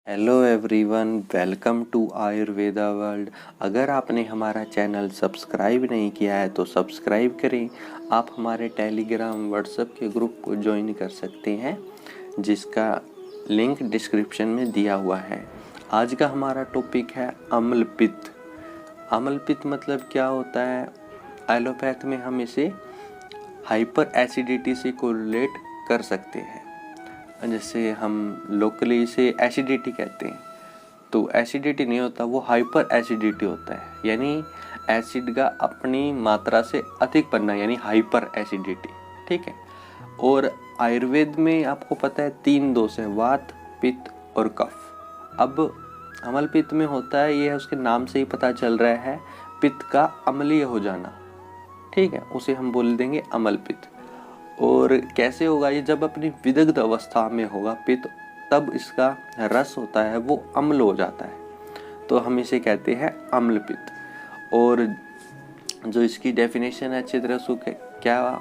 Hello everyone, welcome to Ayurveda world. अगर आपने हमारा चैनल सब्सक्राइब नहीं किया है तो सब्सक्राइब करें। आप हमारे टेलीग्राम व्हाट्सएप के ग्रुप को ज्वाइन कर सकते हैं, जिसका लिंक डिस्क्रिप्शन में दिया हुआ है। आज का हमारा टॉपिक है अम्ल पित्त। अम्ल पित्त मतलब क्या होता है? एलोपैथ में हम इसे हाइपर एसिडिटी से कोरिलेट कर सकते हैं। जैसे हम लोकली इसे एसिडिटी कहते हैं, तो एसिडिटी नहीं होता, वो हाइपर एसिडिटी होता है, यानी एसिड का अपनी मात्रा से अधिक बनना, यानी हाइपर एसिडिटी। ठीक है। और आयुर्वेद में आपको पता है 3 दोष हैं, वात, पित्त और कफ। अब अम्ल पित्त में होता है, ये उसके नाम से ही पता चल रहा है, पित्त का अम्लीय हो जाना। ठीक है, उसे हम बोल देंगे अम्ल पित्त। और कैसे होगा ये? जब अपनी विदग्ध अवस्था में होगा पित्त, तब इसका रस होता है वो अम्ल हो जाता है, तो हम इसे कहते हैं अम्ल पित्त। और जो इसकी डेफिनेशन है अच्छी तरह से क्या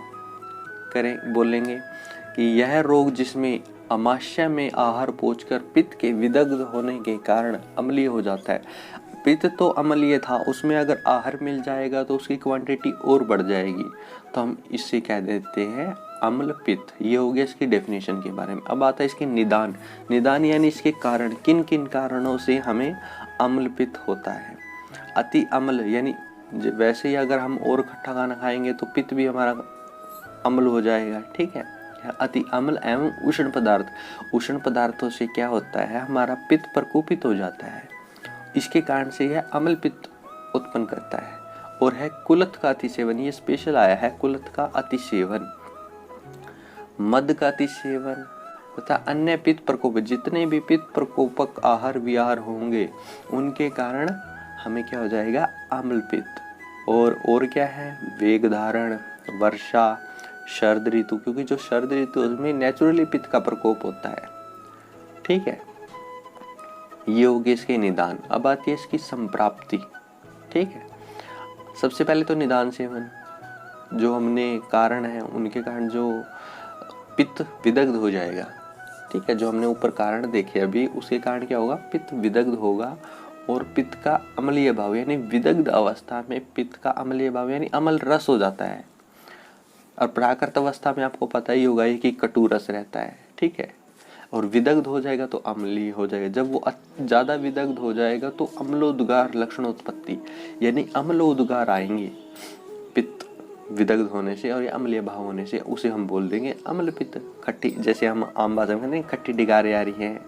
करें बोलेंगे कि यह रोग जिसमें अमाशय में आहार पहुंचकर पित्त के विदग्ध होने के कारण अम्लीय हो जाता है। पित्त तो अम्लीय था, उसमें अगर आहार मिल जाएगा तो उसकी क्वांटिटी और बढ़ जाएगी, तो हम इससे कह देते हैं अम्ल पित्त। ये हो गया इसकी डेफिनेशन के बारे में। अब आता है इसके निदान। निदान यानी इसके कारण, किन किन कारणों से हमें अम्ल पित्त होता है। अति अम्ल यानी वैसे ही अगर हम और खट्टा खाना खाएंगे तो पित्त भी हमारा अम्ल हो जाएगा। ठीक है। अति अम्ल एवं उष्ण पदार्थ। उष्ण पदार्थों से क्या होता है, हमारा पित्त प्रकोपित हो जाता है, इसके कारण से यह अम्ल पित्त उत्पन्न करता है। और है कुलथ का अतिसेवन। ये स्पेशल आया है, कुलथ का अतिसेवन, मद का अतिसेवन तथा अन्य पित्त प्रकोप। जितने भी पित्त प्रकोपक आहार विहार होंगे उनके कारण हमें क्या हो जाएगा, अम्ल पित्त। और क्या है, वेग धारण, वर्षा, शरद ऋतु, क्योंकि जो शरद ऋतु उसमें नेचुरली पित्त का प्रकोप होता है। ठीक है, ये हो गए इसके निदान। अब आती है इसकी संप्राप्ति। ठीक है, सबसे पहले तो निदान सेवन, जो हमने कारण है उनके कारण जो पित्त विदग्ध हो जाएगा। ठीक है, जो हमने ऊपर कारण देखे अभी, उसके कारण क्या होगा, पित्त विदग्ध होगा। और पित्त का अम्लीय भाव यानी विदग्ध अवस्था में पित्त का अम्लीय भाव यानी अम्ल रस हो जाता है। और प्राकृत अवस्था में आपको पता ही होगा कि कटु रस रहता है। ठीक है, और विदग्ध हो जाएगा तो अम्लीय हो जाएगा। जब वो ज्यादा विदग्ध हो जाएगा तो अम्लोद्गार लक्षणोत्पत्ति, यानी अम्लोद्गार आएंगे पित्त विदग्ध होने से और ये अम्लीय भाव होने से, उसे हम बोल देंगे अम्ल पित्त। खट्टी, जैसे हम आम भाषा में कहते हैं खट्टी डिगारे आ रही है,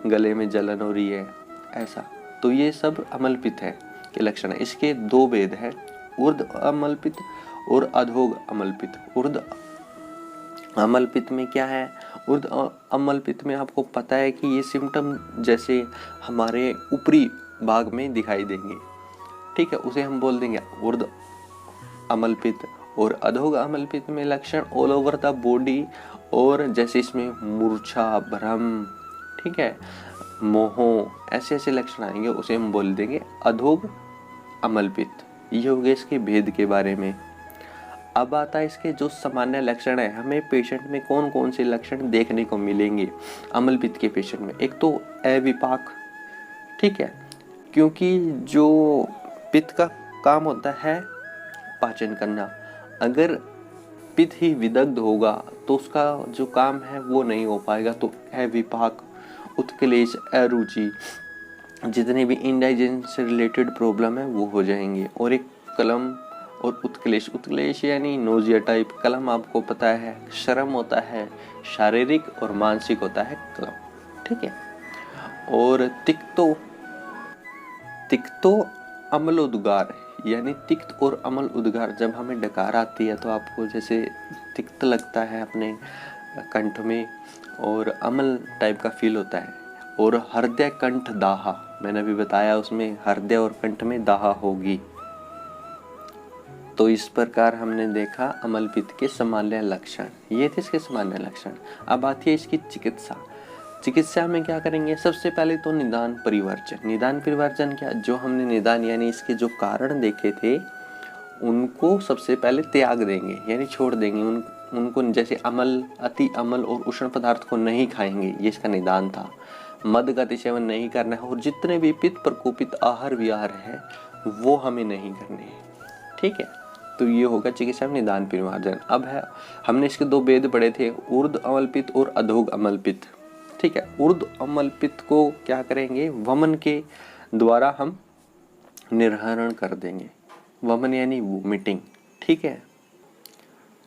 गले में जलन हो रही है, ऐसा, तो ये सब अम्ल पित्त है के लक्षण है। इसके 2 भेद है, ऊर्ध अम्ल पित्त और अधोग अम्ल पित्त। ऊर्ध अम्ल पित्त में क्या है, ऊर्ध अम्ल पित्त में आपको पता है कि ये सिम्टम जैसे हमारे ऊपरी भाग में दिखाई देंगे। ठीक है, उसे हम बोल देंगे ऊर्ध अम्ल पित्त। और अधोग अम्ल पित्त में लक्षण ऑल ओवर द बॉडी, और जैसे इसमें मूर्छा, भ्रम, ठीक है, मोह, ऐसे ऐसे लक्षण आएंगे, उसे हम बोल देंगे अधोग अम्ल पित्त। ये हो गया इसके भेद के बारे में। अब आता है इसके जो सामान्य लक्षण है, हमें पेशेंट में कौन कौन से लक्षण देखने को मिलेंगे अम्ल पित्त के पेशेंट में। एक तो अविपाक। ठीक है, क्योंकि जो पित्त का काम होता है पाचन करना, अगर पित्त ही विदग्ध होगा तो उसका जो काम है वो नहीं हो पाएगा। तो अविपाक, उत्कलेश, अरुचि, जितने भी इंडाइजेशन से रिलेटेड प्रॉब्लम है वो हो जाएंगे। और एक कलम और उत्कलेश। उत्कलेश यानी नोजिया टाइप, कलम आपको पता है श्रम होता है, शारीरिक और मानसिक होता है कलम। ठीक है, और तिक्तो अम्लोद्गार, यानी तिक्त और अम्ल उद्गार। जब हमें डकार आती है तो आपको जैसे तिक्त लगता है अपने कंठ में, और अम्ल टाइप का फील होता है। और हृदय कंठ दाहा, मैंने अभी बताया उसमें हृदय और कंठ में दाहा होगी। तो इस प्रकार हमने देखा अम्ल पित्त के सामान्य लक्षण, ये थे इसके सामान्य लक्षण। अब आती है इसकी चिकित्सा। चिकित्सा में क्या करेंगे, सबसे पहले तो निदान परिवर्जन। निदान परिवर्जन क्या, जो हमने निदान यानी इसके जो कारण देखे थे उनको सबसे पहले त्याग देंगे, यानी छोड़ देंगे उनको। जैसे अम्ल, अति अम्ल और उष्ण पदार्थ को नहीं खाएंगे, ये इसका निदान था। मद का अतिसेवन नहीं करना है, और जितने भी पित्त प्रकोपित आहार विहार है वो हमें नहीं करने हैं। ठीक है, तो ये होगा चिकित्सा में निदान परिमार्जन। अब है, हमने इसके दो भेद पढ़े थे, ऊर्ध्व अमल पित्त और अधोग अमल पित्त। ठीक है, ऊर्ध्व अमल पित्त को क्या करेंगे, वमन के द्वारा हम निर्हरण कर देंगे, वमन यानी वोमिटिंग। ठीक है,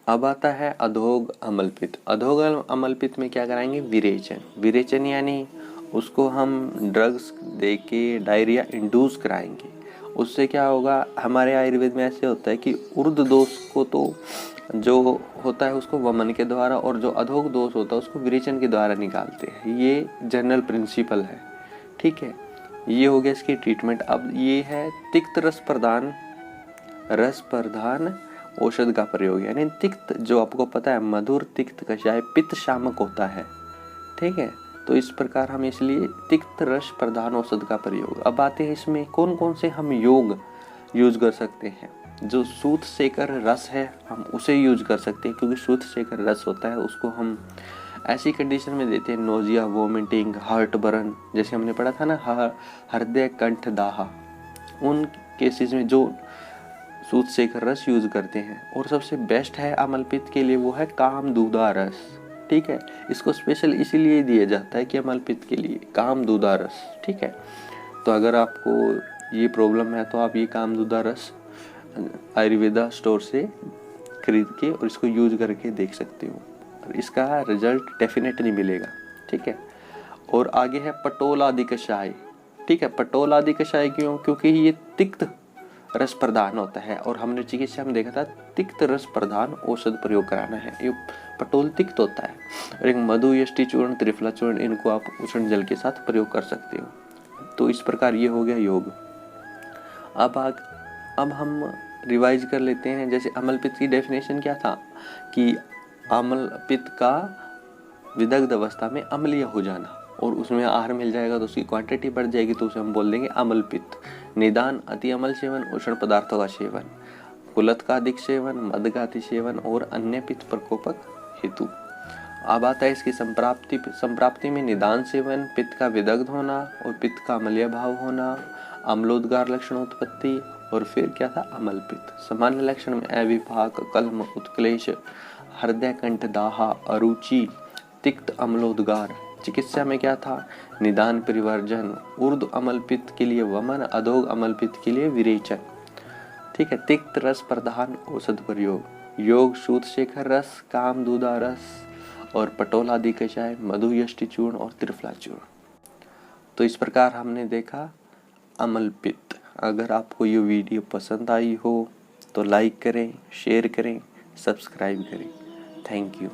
अब आता है अधोग अमल पित्त। अधोग अमल पित्त में क्या कराएंगे, विरेचन। विरेचन यानी उसको हम ड्रग्स दे के डायरिया इंड्यूस कराएंगे। उससे क्या होगा, हमारे आयुर्वेद में ऐसे होता है कि ऊर्ध्व दोष को तो जो होता है उसको वमन के द्वारा, और जो अधोग दोष होता है उसको विरेचन के द्वारा निकालते हैं। ये जनरल प्रिंसिपल है। ठीक है, ये हो गया इसकी ट्रीटमेंट। अब ये है तिक्त रस प्रधान औषध का प्रयोग, यानी तिक्त, जो आपको पता है मधुर तिक्त कषाय पित्त शामक होता है। ठीक है, तो इस प्रकार हम इसलिए तिक्त रस प्रधान औषध का प्रयोग। अब आते हैं इसमें कौन कौन से हम योग यूज कर सकते हैं। जो सूत सेकर रस है हम उसे यूज कर सकते हैं, क्योंकि सूत सेकर रस होता है उसको हम ऐसी कंडीशन में देते हैं, नोजिया, वोमिटिंग, हार्ट बर्न, जैसे हमने पढ़ा था ना, हृदय कंठ दाहा, उन केसेस में जो सूत सेकर रस यूज करते हैं। और सबसे बेस्ट है अमल पित्त के लिए, वो है कामदूदा रस। ठीक है, इसको स्पेशल इसीलिए दिया जाता है कि अमल पित्त के लिए कामदूदा रस। ठीक है, तो अगर आपको ये प्रॉब्लम है तो आप ये कामदूदा रस आयुर्वेदा स्टोर से खरीद के और इसको यूज करके देख सकते हो, और इसका रिजल्ट डेफिनेटली मिलेगा। ठीक है, और आगे है पटोल आदि कषाय। ठीक है, पटोल आदि कषाय क्यों, क्योंकि ये तिक्त रस प्रधान होता है, और हमने चिकित्सा में देखा था तिक्त रस प्रधान औषध प्रयोग कराना है। ये पटोल तिक्त होता है, और एक मधु, यष्टि चूर्ण, त्रिफला चूर्ण, इनको आप उष्ण जल के साथ प्रयोग कर सकते हो। तो इस प्रकार ये हो गया योग। अब हम रिवाइज कर लेते हैं। जैसे अमल पित्त की डेफिनेशन क्या था कि अमल पित्त का विदग्ध अवस्था में अम्लीय हो जाना, और उसमें आहार मिल जाएगा तो उसकी क्वांटिटी बढ़ जाएगी, तो उसे हम बोल देंगे अमल पित्त। निदान अति अमल सेवन, उष्ण पदार्थों का सेवन, कुलत का अधिक सेवन, मद का अति सेवन और अन्य पित्त प्रकोपक हेतु। अब आता है इसकी संप्राप्ति में निदान सेवन, पित्त का विदग्ध होना और पित्त का अम्लीय भाव होना, अम्लोद्गार लक्षणोत्पत्ति, और फिर क्या था, अमल पित्त। सामान्य लक्षण में अविभाग, कलम, उत्क्लेश, हृदय कंठ दाहा, अरुचि, तिक्त अम्लोद्गार। चिकित्सा में क्या था, निदान परिवर्जन, ऊर्ध्व अमल पित्त के लिए वमन, अधोग अमल पित्त के लिए विरेचन। ठीक है, तिक्त रस प्रधान औषध प्रयोग, योग सूत शेखर रस, कामदूदा रस और पटोल आदि कषाय, मधु, यष्टि चूर्ण और त्रिफला चूर्ण। तो इस प्रकार हमने देखा अमल पित्त। अगर आपको ये वीडियो पसंद आई हो तो लाइक करें, शेयर करें, सब्सक्राइब करें। Thank you.